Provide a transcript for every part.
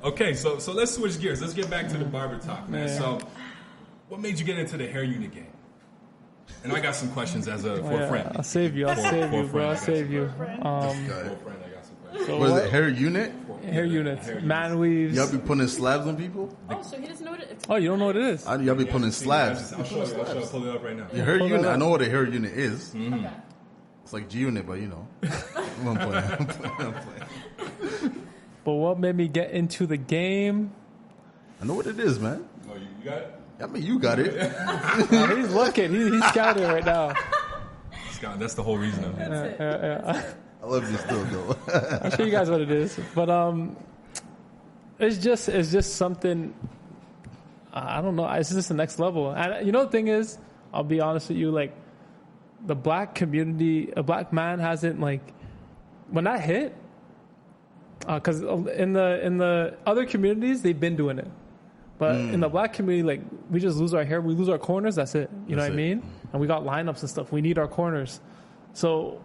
Okay, so let's switch gears. Let's get back to the barber talk, man. Yeah. So, what made you get into the hair unit game? And I got some questions for a friend. I'll save you, bro. I'll save you. For a friend, I got some questions. So What is it? Hair unit? Hair units, manweaves. Y'all be putting slabs on people? Oh, so he doesn't know what it is. Oh, you don't know what it is? Y'all be putting slabs. I'll show you. I'll pull it up right now. Your hair Pull it unit. up. I know what a hair unit is. Mm-hmm. Okay. It's like G unit, but you know. I'm playing. But what made me get into the game? I know what it is, man. Oh, you got it? I mean, you got it. He's looking. He's scouting right now. Scott, that's the whole reason of it. I love you still, though. I'll show you guys what it is. But it's just something. I don't know. It's just the next level. And you know, the thing is, I'll be honest with you. Like, the black community, a black man hasn't like when that hit. Because in the other communities, they've been doing it. But in the black community, like, we just lose our hair, we lose our corners, that's it. You know what I mean? And we got lineups and stuff. We need our corners. So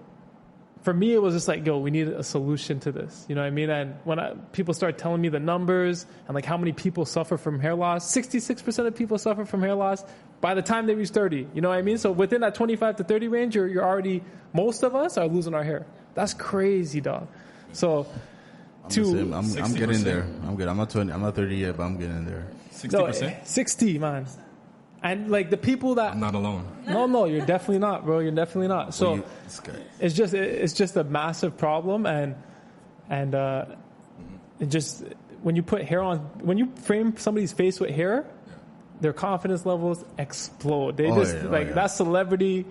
for me, it was just like, yo, we need a solution to this. You know what I mean? And when people start telling me the numbers and like how many people suffer from hair loss, 66% of people suffer from hair loss by the time they reach 30. You know what I mean? So within that 25 to 30 range, you're already, most of us are losing our hair. That's crazy, dog. So I'm getting there. I'm good. I'm not 20. I'm not 30 yet, but I'm getting there. 60%? 60, man. And like the people that I'm not alone. No, you're definitely not, bro. You're definitely not. So it's just a massive problem, and it just when you put hair on, when you frame somebody's face with hair, their confidence levels explode. They that celebrity.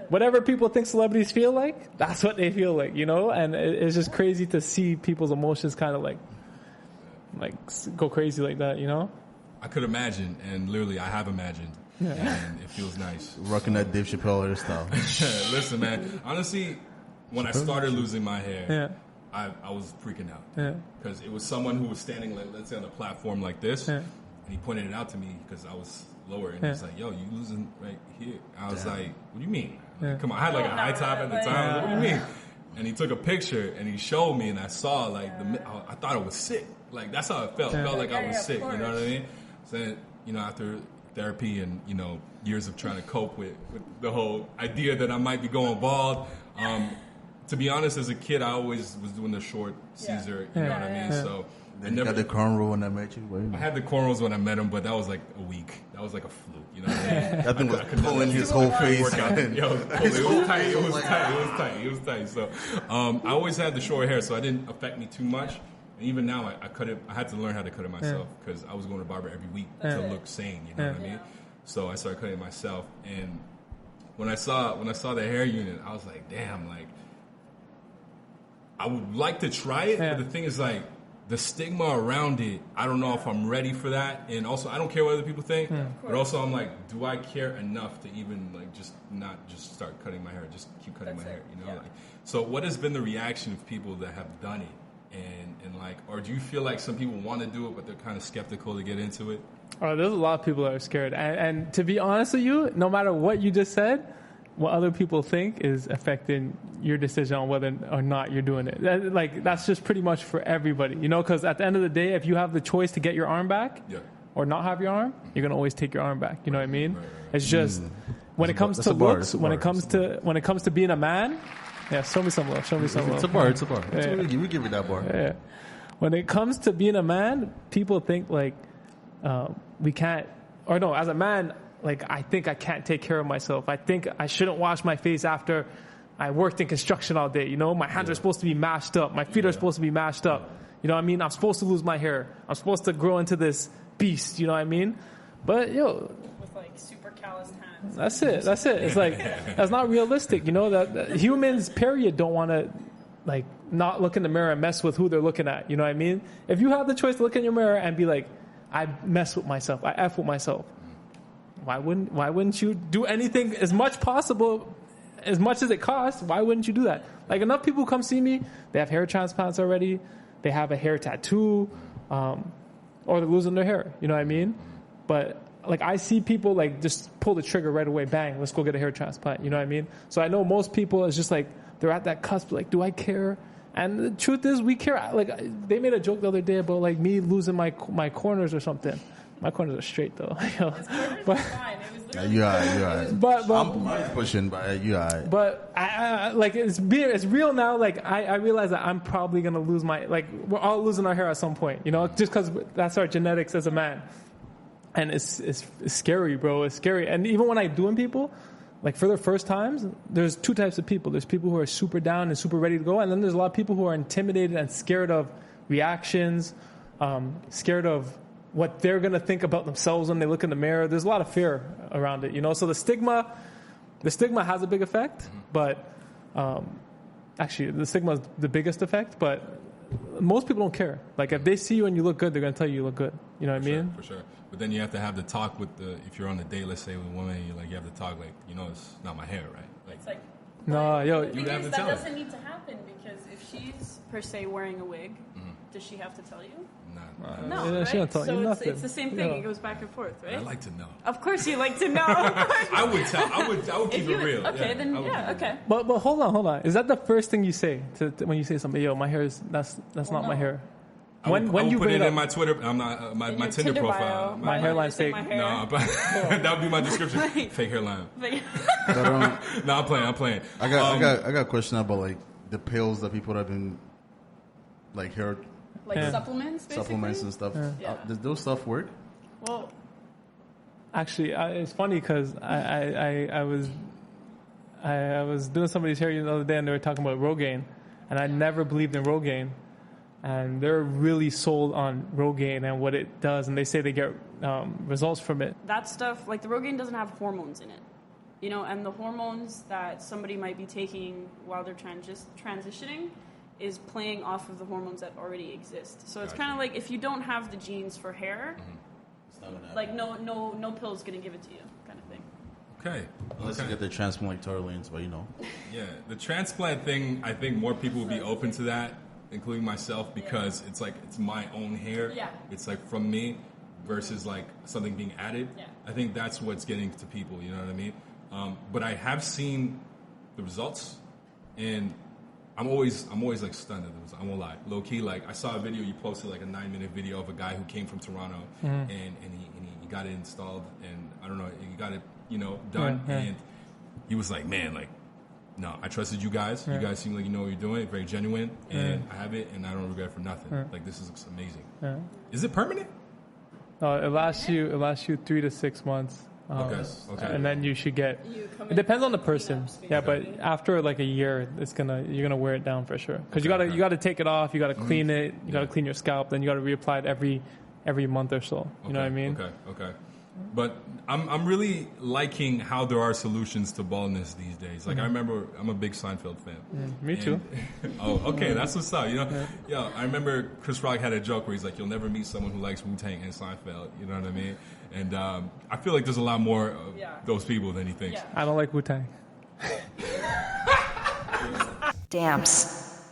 Whatever people think celebrities feel like, that's what they feel like, you know? And it's just crazy to see people's emotions kind of like go crazy like that, you know? I could imagine, and literally I have imagined, and it feels nice. Rocking that Dave Chappelle hairstyle. Listen, man, honestly, when I started losing my hair, I was freaking out. Because it was someone who was standing, let's say, on a platform like this, and he pointed it out to me because I was lower, and he's like, yo, you losing right here. I was like, what do you mean? Come on, I had like a high top at the time. I was like, what do you mean? And he took a picture and he showed me, and I saw like I thought it was sick. Like that's how it felt. It felt like I was sick. You know what I mean? So you know, after therapy and you know years of trying to cope with the whole idea that I might be going bald. To be honest, as a kid, I always was doing the short Caesar. You know what I mean? So. Then you got the cornrow when I met you? I had the cornrows when I met him, but that was like a week. That was like a fluke, you know what I mean? That thing was pulling his whole face. It was tight. So I always had the short hair, so it didn't affect me too much. And even now, I cut it. I had to learn how to cut it myself because I was going to barber every week to look sane, you know what I mean? So I started cutting it myself. And when I saw the hair unit, I was like, damn, like, I would like to try it, but the thing is like, the stigma around it, I don't know if I'm ready for that. And also, I don't care what other people think. But also, I'm like, do I care enough to even like just not just start cutting my hair, just keep cutting my hair, you know? Like, so what has been the reaction of people that have done it? And like, or do you feel like some people want to do it, but they're kind of skeptical to get into it? There's a lot of people that are scared. And to be honest with you, no matter what you just said, what other people think is affecting your decision on whether or not you're doing it. That's just pretty much for everybody, you know, because at the end of the day, if you have the choice to get your arm back or not have your arm, you're going to always take your arm back. You know what I mean? It's just when it comes to looks, when it comes to being a man, show me some love. It's a bar. We give it that bar. Yeah. When it comes to being a man, people think like we can't, or no, as a man, like, I think I can't take care of myself. I think I shouldn't wash my face after I worked in construction all day. You know, my hands are supposed to be mashed up. My feet are supposed to be mashed up. You know what I mean? I'm supposed to lose my hair. I'm supposed to grow into this beast. You know what I mean? But, with like super calloused hands. That's it. It's like, that's not realistic. You know, that humans, period, don't want to, like, not look in the mirror and mess with who they're looking at. You know what I mean? If you have the choice to look in your mirror and be like, I mess with myself. I F with myself. Why wouldn't you do anything as much possible, as much as it costs? Why wouldn't you do that? Like, enough people come see me, they have hair transplants already, they have a hair tattoo, or they're losing their hair. You know what I mean? But like, I see people like just pull the trigger right away, bang, let's go get a hair transplant. You know what I mean? So I know most people is just like, they're at that cusp, like, do I care And the truth is, we care. Like, they made a joke the other day about like me losing my corners or something. My corners are straight though. But fine. It was literally You alright. But I'm pushing, but you alright. But I like it's real now. Like I realize that I'm probably gonna lose we're all losing our hair at some point. You know, just because that's our genetics as a man. And it's scary, bro. It's scary. And even when I do in people, like for the first times, there's two types of people. There's people who are super down and super ready to go, and then there's a lot of people who are intimidated and scared of reactions, scared of what they're going to think about themselves when they look in the mirror. There's a lot of fear around it, you know? So the stigma has a big effect, but actually the stigma is the biggest effect, but most people don't care. Like if they see you and you look good, they're going to tell you look good. You know what I mean? For sure. But then you have to have the talk with if you're on a date, let's say with a woman, you have to talk like, it's not my hair, right? Like, It's like, No, yo, the thing have is, to that tell her. doesn't need to happen because if she's per se wearing a wig, does she have to tell you? nah. No, Yeah, right? she don't tell you So nothing. it's the same thing. Yeah. It goes back and forth, right? I like to know. Of course, you like to know. Of course. I would tell. I would keep If you- it real. Okay, then I would keep it okay. But hold on. Is that the first thing you say when you say something? Yo, my hair is that's not my no. hair. I would When you put bring it it in up, my Twitter. I'm not my In my your Tinder Tinder profile. bio, My why hairline's don't you say fake. my hair? No, but that would be my description. Right. Fake hairline. Like- But, No, I'm playing. I got a question about like the pills that people have been like hair Yeah. supplements, basically? supplements and stuff. Yeah. Does those stuff work? Well, actually, it's funny because I was doing somebody's hair the other day and they were talking about Rogaine, and I never believed in Rogaine, and they're really sold on Rogaine and what it does, and they say they get results from it. that stuff, like the Rogaine doesn't have hormones in it. You know, and the hormones that somebody might be taking while they're transitioning is playing off of the hormones that already exist. So it's kind of like if you don't have the genes for hair, like no pill's gonna give it to you, kind of thing. Okay. Unless you get the transplant like Tarleans, but Yeah, the transplant thing. I think more people would be open to that, including myself, because it's like it's my own hair. Yeah. It's like from me versus like something being added. Yeah. I think that's what's getting to people. You know what I mean? But I have seen the results, and I'm always like stunned at those. I won't lie, low key. Like I saw a video you posted, like a 9-minute video of a guy who came from Toronto, and he got it installed, and I don't know, he got it done, and he was like, man, like, no, I trusted you guys. You guys seem like you know what you're doing, very genuine, and I have it, and I don't regret it for nothing. Like this looks amazing. Is it permanent? It lasts you 3 to 6 months. Okay. And then you should get. You come It in depends on the for person. cleanups, Yeah, but basically. after like a year, you're gonna wear it down for sure. Because you gotta take it off. You gotta clean it. You gotta clean your scalp. Then you gotta reapply it every month or so. You know what I mean? Okay. But I'm really liking how there are solutions to baldness these days. Like I remember, I'm a big Seinfeld fan. Me too. Oh, okay, that's what's up. Yeah, I remember Chris Rock had a joke where he's like, "You'll never meet someone who likes Wu-Tang and Seinfeld." You know what I mean? And I feel like there's a lot more of those people than he thinks. Yeah. I don't like Wu-Tang. Damps.